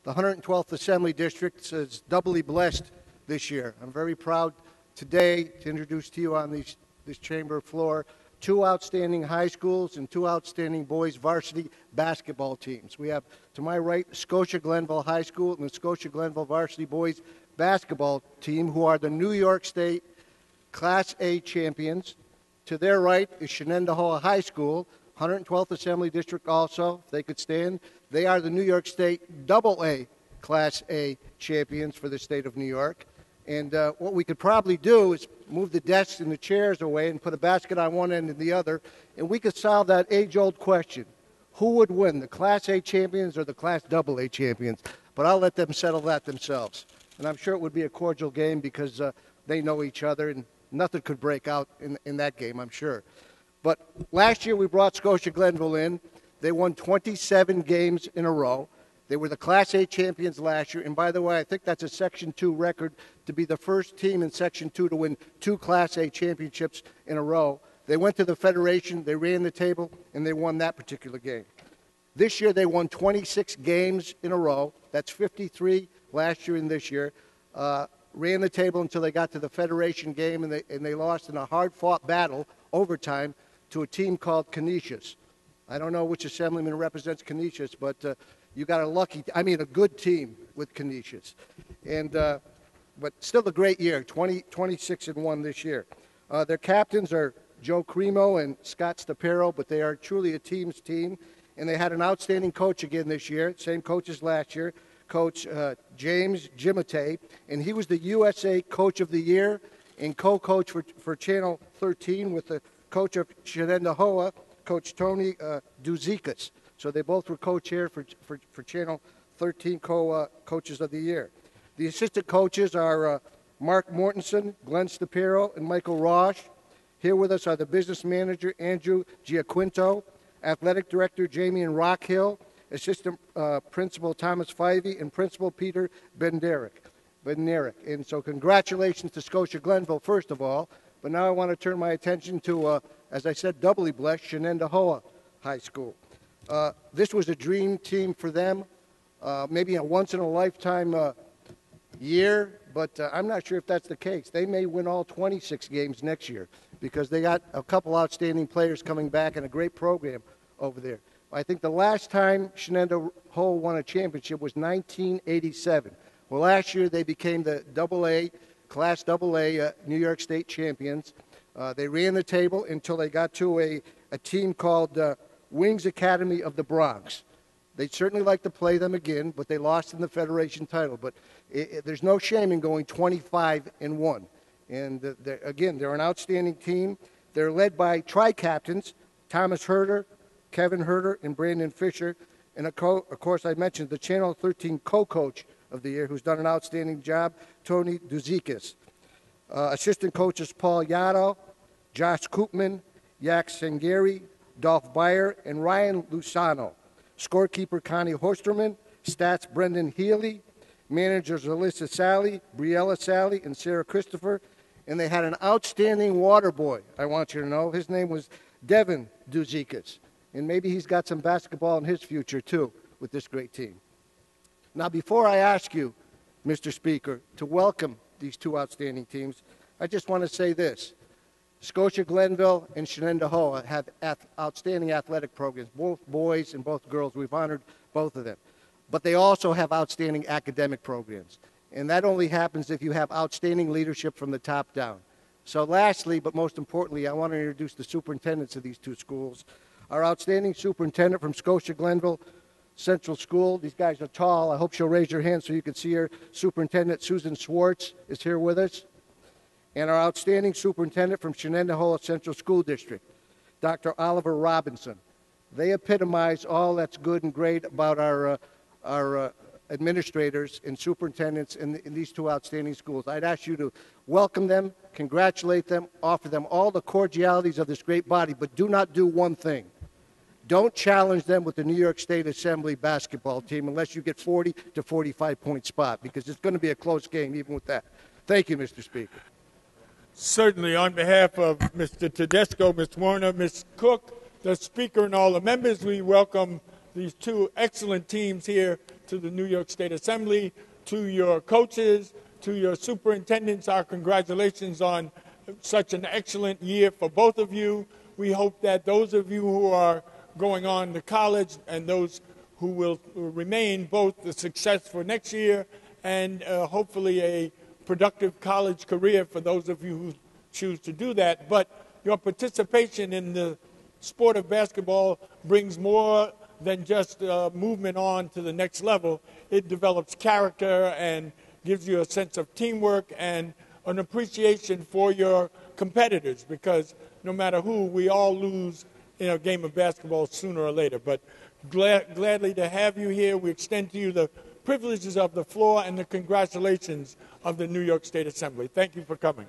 The 112th Assembly District is doubly blessed this year. I'm very proud today to introduce to you on this chamber floor two outstanding high schools and two outstanding boys varsity basketball teams. We have, to my right, Scotia-Glenville High School and the Scotia-Glenville varsity boys basketball team, who are the New York State Class A champions. To their right is Shenendehowa High School, 112th Assembly District also, if they could stand. They are the New York State Double-A Class A champions for the state of New York. And what we could probably do is move the desks and the chairs away and put a basket on one end and the other, and we could solve that age-old question. Who would win, the Class A champions or the Class AA champions? But I'll let them settle that themselves. And I'm sure it would be a cordial game because they know each other, and nothing could break out in that game, I'm sure. But last year we brought Scotia-Glenville in. They won 27 games in a row. They were the Class A champions last year. And by the way, I think that's a Section 2 record to be the first team in Section 2 to win two Class A championships in a row. They went to the Federation, they ran the table, and they won that particular game. This year they won 26 games in a row. That's 53 last year and this year. Ran the table until they got to the Federation game, and they lost in a hard-fought battle, overtime, to a team called Canisius. I don't know which assemblyman represents Canisius, but you got a good team with Canisius. And but still a great year, 26-1 this year. Their captains are Joe Cremo and Scott Stapero, but they are truly a team's team. And they had an outstanding coach again this year, same coach as last year, Coach James Gimate, and he was the USA Coach of the Year and co-coach for Channel 13 with the coach of Shenendehowa, Coach Tony Duzikas. So they both were co-chair for Channel 13 coaches of the year. The assistant coaches are Mark Mortensen, Glenn Stapero, and Michael Rosh. Here with us are the business manager, Andrew Giaquinto, athletic director, Jamie and Rockhill, assistant principal, Thomas Fivey, and principal, Peter Bednarek. And so congratulations to Scotia-Glenville, first of all. But now I want to turn my attention to, as I said, doubly blessed, Shenendehowa High School. This was a dream team for them, maybe a once-in-a-lifetime year, but I'm not sure if that's the case. They may win all 26 games next year because they got a couple outstanding players coming back and a great program over there. I think the last time Shenendehowa won a championship was 1987. Well, last year they became the Class AA New York State champions. They ran the table until they got to a team called Wings Academy of the Bronx. They'd certainly like to play them again, but they lost in the Federation title. But there's no shame in going 25-1. And they're an outstanding team. They're led by tri-captains, Thomas Herter, Kevin Herter, and Brandon Fisher. And of course, I mentioned the Channel 13 co-coach of the year, who's done an outstanding job, Tony Duzikas. Assistant coaches Paul Yaddo, Josh Koopman, Yak Sengeri, Dolph Beyer, and Ryan Lusano. Scorekeeper Connie Horsterman, stats Brendan Healy, managers Alyssa Sally, Briella Sally, and Sarah Christopher. And they had an outstanding water boy, I want you to know. His name was Devin Duzikas. And maybe he's got some basketball in his future, too, with this great team. Now, before I ask you, Mr. Speaker, to welcome these two outstanding teams, I just want to say this. Scotia-Glenville and Shenendehowa have outstanding athletic programs, both boys and both girls. We've honored both of them. But they also have outstanding academic programs. And that only happens if you have outstanding leadership from the top down. So lastly, but most importantly, I want to introduce the superintendents of these two schools. Our outstanding superintendent from Scotia-Glenville Central School. These guys are tall. I hope she'll raise her hand so you can see her. Superintendent Susan Swartz is here with us. And our outstanding superintendent from Shenendehowa Central School District, Dr. Oliver Robinson. They epitomize all that's good and great about our administrators and superintendents in these two outstanding schools. I'd ask you to welcome them, congratulate them, offer them all the cordialities of this great body, but do not do one thing. Don't challenge them with the New York State Assembly basketball team unless you get 40 to 45-point spot, because it's going to be a close game even with that. Thank you, Mr. Speaker. Certainly, on behalf of Mr. Tedisco, Ms. Warner, Ms. Cook, the Speaker, and all the members, we welcome these two excellent teams here to the New York State Assembly, to your coaches, to your superintendents. Our congratulations on such an excellent year for both of you. We hope that those of you who are going on to college and those who will remain, both the success for next year and hopefully a productive college career for those of you who choose to do that. But your participation in the sport of basketball brings more than just movement on to the next level. It develops character and gives you a sense of teamwork and an appreciation for your competitors, because no matter who, we all lose in a game of basketball sooner or later. But gladly to have you here. We extend to you the privileges of the floor and the congratulations of the New York State Assembly. Thank you for coming.